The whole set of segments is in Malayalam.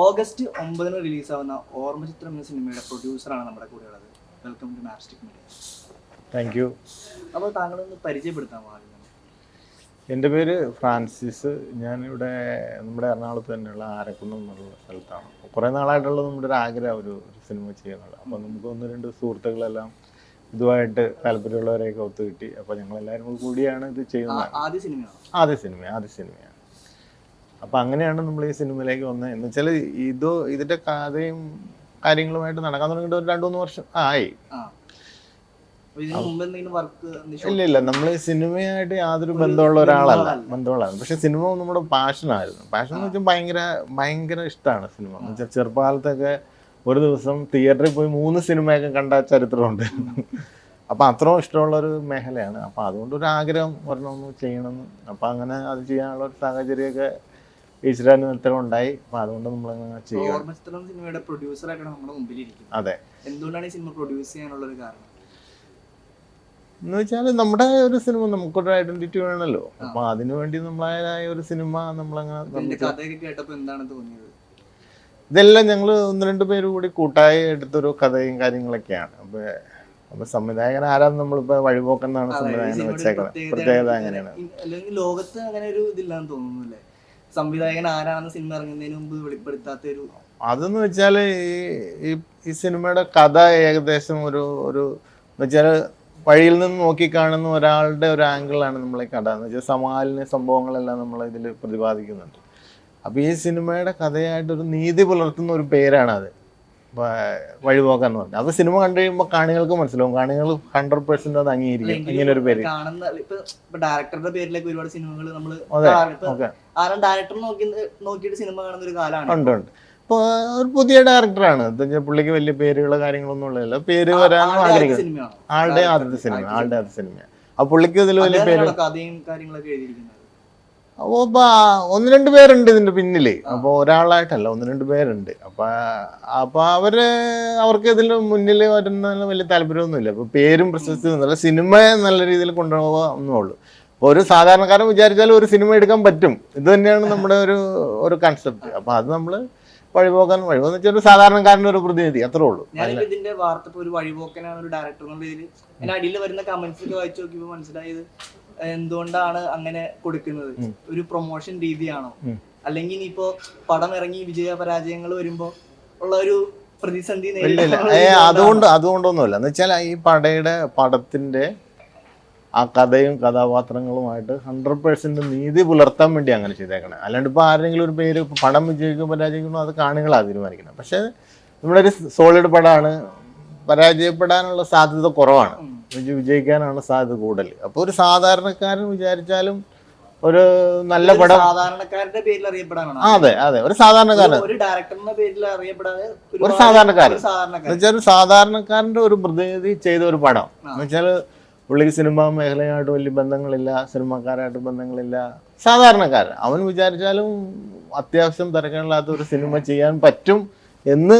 ഓഗസ്റ്റ് 9 റിലീസാവുന്ന ഓർമ്മചിത്രം എന്ന സിനിമയുടെ പ്രൊഡ്യൂസറാണ് നമ്മുടെ കൂടെ ഉള്ളത്. Welcome to Mapstic Media. Thank you. അപ്പോൾ താങ്കളൊന്ന് പരിചയപ്പെടുത്താമോ? എൻ്റെ പേര് ഫ്രാൻസിസ്. ഞാനിവിടെ നമ്മുടെ എറണാകുളത്ത് തന്നെയുള്ള ആരക്കുളം എന്നുള്ള സ്ഥലത്താണ്. കുറേ നാളായിട്ടുള്ളത് നമ്മുടെ ഒരു ആഗ്രഹം ഒരു സിനിമ ചെയ്യുന്നത്. അപ്പോൾ നമുക്ക് ഒന്ന് രണ്ട് സുഹൃത്തുക്കളെല്ലാം ഇതുമായിട്ട് താല്പര്യമുള്ളവരെയൊക്കെ ഒത്തു കിട്ടി. അപ്പോൾ ഞങ്ങളെല്ലാവരും കൂടിയാണ് ഇത് ചെയ്യുന്നത്. ആദ്യ സിനിമയാണ്. അപ്പം അങ്ങനെയാണ് നമ്മൾ ഈ സിനിമയിലേക്ക് വന്നത്. എന്ന് വെച്ചാൽ ഇതിൻ്റെ കഥയും കാര്യങ്ങളുമായിട്ട് നടക്കാൻ തുടങ്ങിയിട്ട് ഒരു 2-3 വർഷം ആയി. ഇല്ല, നമ്മൾ ഈ സിനിമയായിട്ട് യാതൊരു ബന്ധമുള്ള ഒരാളാണ്. പക്ഷെ സിനിമ നമ്മുടെ പാഷനായിരുന്നു. പാഷൻ എന്ന് വെച്ചാൽ ഭയങ്കര ഇഷ്ടമാണ് സിനിമ. എന്ന് വെച്ചാൽ ചെറുപ്പകാലത്തൊക്കെ ഒരു ദിവസം തിയേറ്ററിൽ പോയി 3 സിനിമയൊക്കെ കണ്ട ചരിത്രമുണ്ട്. അപ്പം അത്രയും ഇഷ്ടമുള്ളൊരു മേഖലയാണ്. അപ്പം അതുകൊണ്ടൊരു ആഗ്രഹം വരണമെന്ന് ചെയ്യണമെന്ന്. അപ്പം അങ്ങനെ അത് ചെയ്യാനുള്ള ഒരു സാഹചര്യമൊക്കെ ഈശ്വരാനുഗ്രഹം ഉണ്ടായി. അപ്പം അതുകൊണ്ട് നമ്മളങ്ങനെ ചെയ്യും. അതെ. എന്തുകൊണ്ടാണ് ഈ സിനിമ പ്രൊഡ്യൂസ് ചെയ്യാനുള്ള ഒരു കാരണം എന്ന് വെച്ചാൽ നമ്മുടെ ഒരു സിനിമ നമുക്കൊരു ഐഡന്റിറ്റി വേണമല്ലോ. അപ്പൊ അതിനുവേണ്ടി നമ്മളായ ഒരു സിനിമ നമ്മളങ്ങനെ ഇതെല്ലാം ഞങ്ങൾ 1-2 പേര് കൂടി കൂട്ടായി എടുത്തൊരു കഥയും കാര്യങ്ങളൊക്കെയാണ്. അപ്പൊ സംവിധായകൻ ആരാന്ന് നമ്മളിപ്പോ വഴിപോക്കെന്നാണ് സംവിധായകൻ വെച്ചേക്കുന്നത്. പ്രത്യേകത അങ്ങനെയാണ്. ലോകത്ത് അങ്ങനെ ഒരു ഇതില്ലാന്ന് തോന്നുന്നു. സംവിധായകൻ ആരാണെന്ന് സിനിമ ഇറങ്ങുന്നതിന് മുമ്പ് വെളിപ്പെടുത്താത്ത ഒരു അതെന്ന് വെച്ചാൽ ഈ സിനിമയുടെ കഥ ഏകദേശം ഒരു വെച്ചാൽ വഴിയിൽ നിന്ന് നോക്കിക്കാണുന്ന ഒരാളുടെ ഒരു ആംഗിളാണ് നമ്മളെ കഥ എന്ന് വെച്ചാൽ സമാലിന്യ സംഭവങ്ങളെല്ലാം നമ്മൾ ഇതിൽ പ്രതിപാദിക്കുന്നുണ്ട്. അപ്പോൾ ഈ സിനിമയുടെ കഥയായിട്ടൊരു നീതി പുലർത്തുന്ന ഒരു പേരാണത്, വഴിപോക്കാന്ന് പറഞ്ഞത്. അപ്പോൾ സിനിമ കണ്ടു കഴിയുമ്പോൾ കാണികൾക്ക് മനസ്സിലാവും. കാണികൾ 100% അത് അംഗീകരിക്കും ഇങ്ങനെ ഒരു പേര്. ഡയറക്ടറുടെ പേരിലേക്ക് ഒരുപാട് സിനിമകൾ നോക്കിയിട്ട് സിനിമ കാണുന്ന ഒരു കാലമാണ്. ഉണ്ട്. ഇപ്പോൾ ഒരു പുതിയ ഡയറക്ടറാണ്. എന്താ പുള്ളിക്ക് വലിയ പേരുകളോ കാര്യങ്ങളൊന്നും ഉള്ളതല്ല. പേര് വരാനും ആഗ്രഹിക്കുന്നു. ആളുടെ ആദ്യത്തെ സിനിമ. ആ പുള്ളിക്ക് ഇതിൽ വലിയ പേര്. അപ്പോൾ 1-2 പേരുണ്ട് ഇതിന്റെ പിന്നില്. അപ്പോൾ ഒരാളായിട്ടല്ല, 1-2 പേരുണ്ട്. അപ്പൊ അവർക്ക് ഇതിന് മുന്നിൽ വരുന്ന വലിയ താല്പര്യമൊന്നുമില്ല. അപ്പൊ പേരും പ്രശസ്തിയൊന്നുമില്ല. സിനിമ നല്ല രീതിയിൽ കൊണ്ടുപോകാവുന്നുള്ളൂ. അപ്പോൾ ഒരു സാധാരണക്കാരൻ വിചാരിച്ചാലും ഒരു സിനിമ എടുക്കാൻ പറ്റും. ഇത് തന്നെയാണ് നമ്മുടെ ഒരു കൺസെപ്റ്റ്. അപ്പൊ അത് നമ്മള് വഴിപോക്കെന്ന് വെച്ചാൽ ഒരു സാധാരണക്കാരൻ്റെ ഒരു പ്രതിനിധി, അത്രേ ഉള്ളൂ. ഞാനിപ്പോ ഇതിന്റെ വാർത്ത ഒരു വഴിപോക്കനാണ് ഒരു ഡയറക്ടർ എന്നുള്ള രീതിയിൽ എന്റെ അടിയിൽ വരുന്ന കമന്റ്സ് ഒക്കെ വായിച്ചു നോക്കിയപ്പോൾ മനസ്സിലായത് എന്തുകൊണ്ടാണ് അങ്ങനെ കൊടുക്കുന്നത്. ഒരു പ്രൊമോഷൻ രീതിയാണോ, അല്ലെങ്കിൽ ഇനിയിപ്പോ പടം ഇറങ്ങി വിജയപരാജയങ്ങൾ വരുമ്പോ ഉള്ള ഒരു പ്രതിസന്ധി അതുകൊണ്ടൊന്നുമില്ല. എന്ന് വെച്ചാൽ ഈ പടത്തിന്റെ ആ കഥയും കഥാപാത്രങ്ങളുമായിട്ട് 100% നീതി പുലർത്താൻ വേണ്ടി അങ്ങനെ ചെയ്തേക്കണം. അല്ലാണ്ട് ഇപ്പോൾ ആരെങ്കിലും ഒരു പേര് പടം വിജയിക്കും പരാജയിക്കുന്നു അത് കാണികളാണ് തീരുമാനിക്കണം. പക്ഷേ നമ്മുടെ ഒരു സോളിഡ് പടമാണ്, പരാജയപ്പെടാനുള്ള സാധ്യത കുറവാണ്, വിജയിക്കാനാണ് സാധ്യത കൂടുതൽ. അപ്പോൾ ഒരു സാധാരണക്കാരൻ വിചാരിച്ചാലും ഒരു നല്ല പടം സാധാരണക്കാരന്റെ പേരിൽ അറിയപ്പെടാനാണ്. അതെ, ഒരു സാധാരണക്കാരൻ, ഒരു ഡയറക്ടറിന്റെ പേരിൽ അറിയപ്പെടാതെ ഒരു സാധാരണക്കാരൻ എന്നുവെച്ചാൽ ഒരു സാധാരണക്കാരന്റെ ഒരു പ്രതിനിധി ചെയ്ത ഒരു പടം എന്ന് വെച്ചാൽ പുള്ളിക്ക് സിനിമാ മേഖലയായിട്ട് വലിയ ബന്ധങ്ങളില്ല, സിനിമക്കാരായിട്ട് ബന്ധങ്ങളില്ല, സാധാരണക്കാരൻ. അവൻ വിചാരിച്ചാലും അത്യാവശ്യം തിരക്കില്ലാത്ത ഒരു സിനിമ ചെയ്യാൻ പറ്റും എന്ന്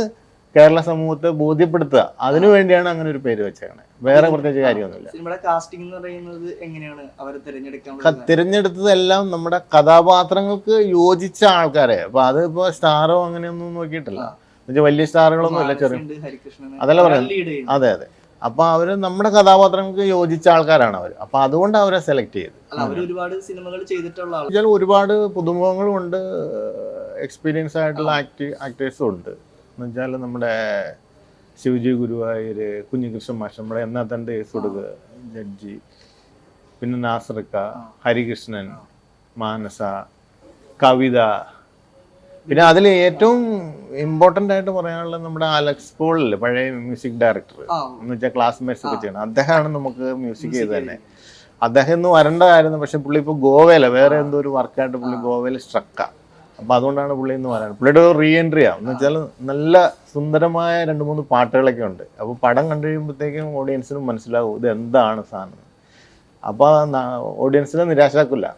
കേരള സമൂഹത്തെ ബോധ്യപ്പെടുത്തുക. അതിനുവേണ്ടിയാണ് അങ്ങനെ ഒരു പേര് വെച്ചേക്കണേ. വേറെ പ്രത്യേകിച്ച് കാര്യമൊന്നുമില്ല. തിരഞ്ഞെടുത്തതെല്ലാം നമ്മുടെ കഥാപാത്രങ്ങൾക്ക് യോജിച്ച ആൾക്കാരെ. അപ്പൊ അതിപ്പോ സ്റ്റാറോ അങ്ങനെയൊന്നും നോക്കിയിട്ടില്ല. വലിയ സ്റ്റാറുകളൊന്നും ഇല്ല, ചെറിയ അതല്ല പറയുന്നത്. അതെ. അപ്പൊ അവര് നമ്മുടെ കഥാപാത്രങ്ങൾക്ക് യോജിച്ച ആൾക്കാരാണ് അവർ. അപ്പൊ അതുകൊണ്ട് അവരെ സെലക്ട് ചെയ്ത്. ഒരുപാട് പുതുമുഖങ്ങളും ഉണ്ട്, എക്സ്പീരിയൻസ് ആയിട്ടുള്ള ആക്ടേഴ്സും ഉണ്ട്. എന്ന് വെച്ചാൽ നമ്മുടെ ശിവജി ഗുരുവായൂര്, കുഞ്ഞികൃഷ്ണൻ മാഷ്, നമ്മുടെ എന്നാത്തൻ്റെ സുടുക ജഡ്ജി, പിന്നെ നാസർക്ക, ഹരികൃഷ്ണൻ, മാനസ, കവിത, പിന്നെ അതിൽ ഏറ്റവും ഇമ്പോർട്ടൻ്റ് ആയിട്ട് പറയാനുള്ളത് നമ്മുടെ അലക്സ് പോളില്ലേ, പഴയ മ്യൂസിക് ഡയറക്ടർ എന്ന് വെച്ചാൽ ക്ലാസ്മേറ്റ്സ് ഒക്കെ ചെയ്യണം. അദ്ദേഹമാണ് നമുക്ക് മ്യൂസിക് ചെയ്ത് തന്നെ. അദ്ദേഹം ഇന്ന് വരേണ്ടതായിരുന്നു, പക്ഷെ പുള്ളി ഇപ്പോൾ ഗോവയില വേറെ എന്തോ ഒരു വർക്കായിട്ട് പുള്ളി ഗോവയിൽ സ്ട്രക്കാണ്. അപ്പോൾ അതുകൊണ്ടാണ് പുള്ളി ഇന്ന് വരാറ്. പുള്ളിയുടെ ഒരു റീ എൻട്രിയാണ്. എന്ന് വെച്ചാൽ നല്ല സുന്ദരമായ 2-3 പാട്ടുകളൊക്കെ ഉണ്ട്. അപ്പോൾ പടം കണ്ടു കഴിയുമ്പോഴത്തേക്കും ഓഡിയൻസിനും മനസ്സിലാവും ഇത് എന്താണ് സാധനം. അപ്പോൾ ഓഡിയൻസിനെ നിരാശരാക്കില്ല.